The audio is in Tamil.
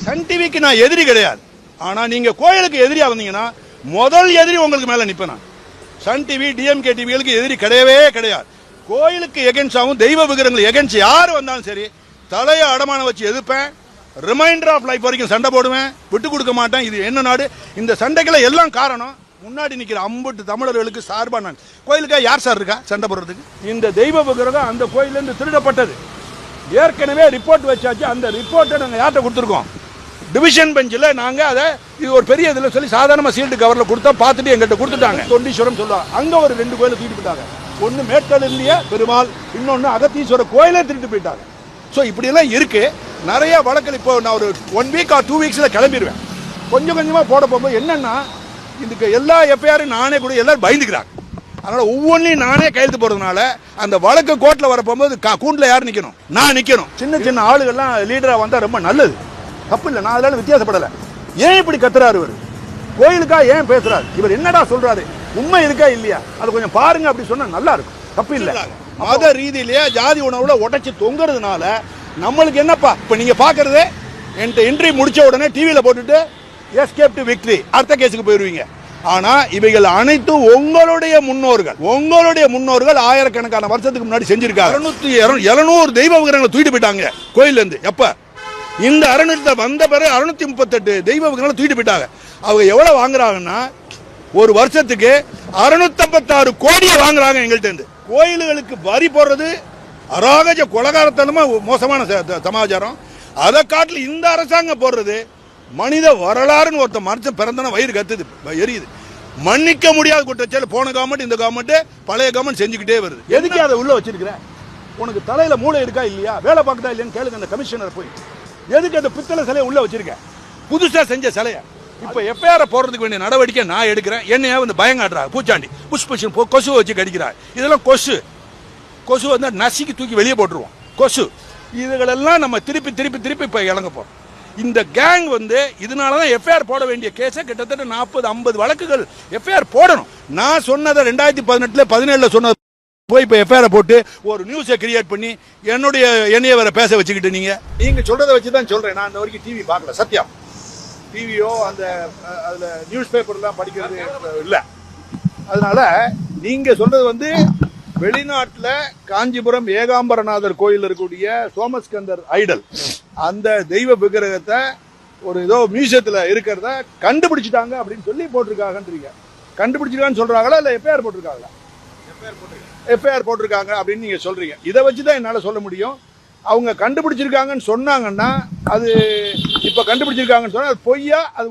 சன் டிவிக்கு நான் எதிரி கிடையாது. ஆனா நீங்க கோயிலுக்கு எதிரியா வந்தீங்கன்னா முதல் எதிரி உங்களுக்கு மேல நிப்பேன். சன் டிவி டிஎம்கே டிவிகளுக்கு எதிரி கிடையவே கிடையாது. கோயிலுக்கு எகென்ஸ்டாகவும் தெய்வ விக்கிரங்கள் எகென்ஸ்ட் யார் வந்தாலும் சரி தலையை அடமான வச்சு எதிர்ப்பேன். ரிமைண்டர் ஆஃப் லைஃப் வரைக்கும் சண்டை போடுவேன், விட்டு கொடுக்க மாட்டேன். இது என்ன நாடு? இந்த சண்டைகளை எல்லாம் காரணம் முன்னாடி நிற்கிற அம்பட்டு தமிழர்களுக்கு சார்பா நான். கோயிலுக்கா யார் சார் இருக்கா சண்டை போடுறதுக்கு? இந்த தெய்வ விக்கிரகம் அந்த கோயிலிருந்து திருடப்பட்டது. ஏற்கனவே ரிப்போர்ட் வச்சாச்சு. அந்த ரிப்போர்ட்டை நாங்கள் யார்கிட்ட கொடுத்துருக்கோம்? டிவிஷன் பெஞ்சில் நாங்கள் அதை இது ஒரு பெரிய இதில் சொல்லி சாதாரண சீல்டு கவரில் கொடுத்தா பார்த்துட்டு எங்கிட்ட கொடுத்துட்டாங்க. தொண்டீஸ்வரம் சொல்லுவாங்க. அங்கே ஒரு 2 கோயிலை தூக்கிட்டு போயிட்டாங்க. ஒன்று மேட்டலிந்திய பெருமாள், இன்னொன்று அகத்தீஸ்வரர் கோயிலே திருட்டு போயிட்டாங்க. ஸோ இப்படியெல்லாம் இருக்கு. நிறைய வழக்கில் இப்போ நான் ஒரு 1 வீக் ஆர் 2 வீக்ஸில் கிளம்பிடுவேன். கொஞ்சம் கொஞ்சமாக போட போகும்போது என்னன்னா இதுக்கு எல்லா எஃப்ஐஆரும் நானே கூட எல்லாரும் பயந்துக்கிறாங்க. அதனால் ஒவ்வொன்றையும் நானே கையெழுத்து போகிறதுனால அந்த வழக்கு கோர்ட்டில் வர போகும்போது கூண்டில் யார் நிற்கணும்? நான் நிற்கணும். சின்ன சின்ன ஆளுகள்லாம் லீடராக வந்தால் ரொம்ப நல்லது, தப்பு இல்லை. நான் அதனால வித்தியாசப்படலை. ஏன் இப்படி கத்துறாரு இவர்? கோயிலுக்கா ஏன் பேசுறாரு? இவர் என்னடா சொல்றாரு? உண்மை இருக்கா இல்லையா? அதை கொஞ்சம் பாருங்க. அப்படி சொன்னா நல்லா இருக்கும், தப்பு இல்லை. மத ரீதியிலேயே ஜாதி உணவுல உடைச்சு தொங்குறதுனால நம்மளுக்கு என்னப்பா? இப்ப நீங்க பாக்குறது என்கிட்ட என்ட்ரி முடிச்ச உடனே டிவியில போட்டுட்டு எஸ்கேப் டு விக்டரி, அடுத்த கேஸுக்கு போயிருவீங்க. ஆனா இவைகள் அனைத்தும் உங்களுடைய முன்னோர்கள் ஆயிரக்கணக்கான வருஷத்துக்கு முன்னாடி செஞ்சிருக்காங்க. 700 தெய்வ விக்கிரங்களை தூக்கிட்டு போயிட்டாங்க கோயில்ல இருந்து. எப்ப இந்த அறநிலையத்தில் வந்த பிறகு 638 தெய்வ விக்கிரங்களை தூக்கிட்டு போயிட்டாங்க. அவங்க எவ்வளவு வாங்குறாங்கன்னா ஒரு வருஷத்துக்கு 656 கோடியை வாங்குறாங்க எங்கள்கிட்ட இருந்து. கோயில்களுக்கு வரி போடுறது அராகஜ கொலகாரத்தனமா மோசமான சமாச்சாரம். அதை காட்டில் இந்த அரசாங்கம் போடுறது மனித வரலாறுன்னு ஒருத்த மனுஷன் பிறந்தன வயிறு கத்துது, எரியுது. மன்னிக்க முடியாத குற்றச்சாட்டு போன கவர்மெண்ட் இந்த கவர்மெண்ட் பழைய கவர்மெண்ட் செஞ்சுக்கிட்டே வருது. எதுக்கு அதை உள்ள வச்சிருக்கிற? உனக்கு தலையில மூளை இருக்கா இல்லையா? வேலை பார்க்குதா இல்லையான்னு கேளுங்க அந்த கமிஷனர் போய். எதுக்கு அந்த பித்தளை சிலையை உள்ள வச்சிருக்க? புதுசா செஞ்ச சிலைய இப்ப எஃப்ஐஆர் போடுறதுக்கு வேண்டிய நடவடிக்கை நான் எடுக்கிறேன். என்னையா வந்து பயங்காட்டுறாங்க. பூச்சாண்டி புஷ் கொசு வச்சு கடிக்கிறாங்க. இதெல்லாம் கொசு வந்து நசிக்கு தூக்கி வெளியே போட்டுருவோம். கொசு இதுகளெல்லாம் நம்ம திருப்பி இப்ப இறங்க போறோம். இந்த கேங் வந்து இதனாலதான் எஃப்ஐஆர் போட வேண்டிய கேஸை கிட்டத்தட்ட 40-50 வழக்குகள் எஃப்ஐஆர் போடணும். நான் சொன்னதை 2018-17 சொன்னது போய் இப்போ எஃப்ஐஆர் போட்டு ஒரு நியூஸை கிரியேட் பண்ணி என்னைய வேற பேச வச்சுக்கிட்டு நீங்க சொல்றதை வச்சு தான் சொல்றேன். நான் இந்த வரைக்கும் டிவி பார்க்கல, சத்தியம். டிவியோ அதுல நியூஸ் பேப்பர்லாம் படிக்கிறது இல்லை. அதனால நீங்க சொல்றது வந்து வெளிநாட்டில் காஞ்சிபுரம் ஏகாம்பரநாதர் கோயில் இருக்கக்கூடிய சோமஸ்கந்தர் ஐடல் அந்த தெய்வ விக்கிரகத்தை ஒரு ஏதோ மியூசியத்தில் இருக்கிறத கண்டுபிடிச்சிட்டாங்க அப்படின்னு சொல்லி போட்டிருக்காங்கன்றீங்க. கண்டுபிடிச்சிருக்கான்னு சொல்றாங்களா இல்லை எஃப்ஐஆர் போட்டிருக்காங்களா? எஃப்ஐஆர் போட்டிருக்காங்க அப்படின்னு நீங்க சொல்றீங்க. இதை வச்சுதான் என்னால சொல்ல முடியும். அவங்க கண்டுபிடிச்சிருக்காங்கன்னு சொன்னாங்கன்னா அது இப்ப கண்டுபிடிச்சிருக்காங்கன்னு சொன்னா அது பொய்யா அது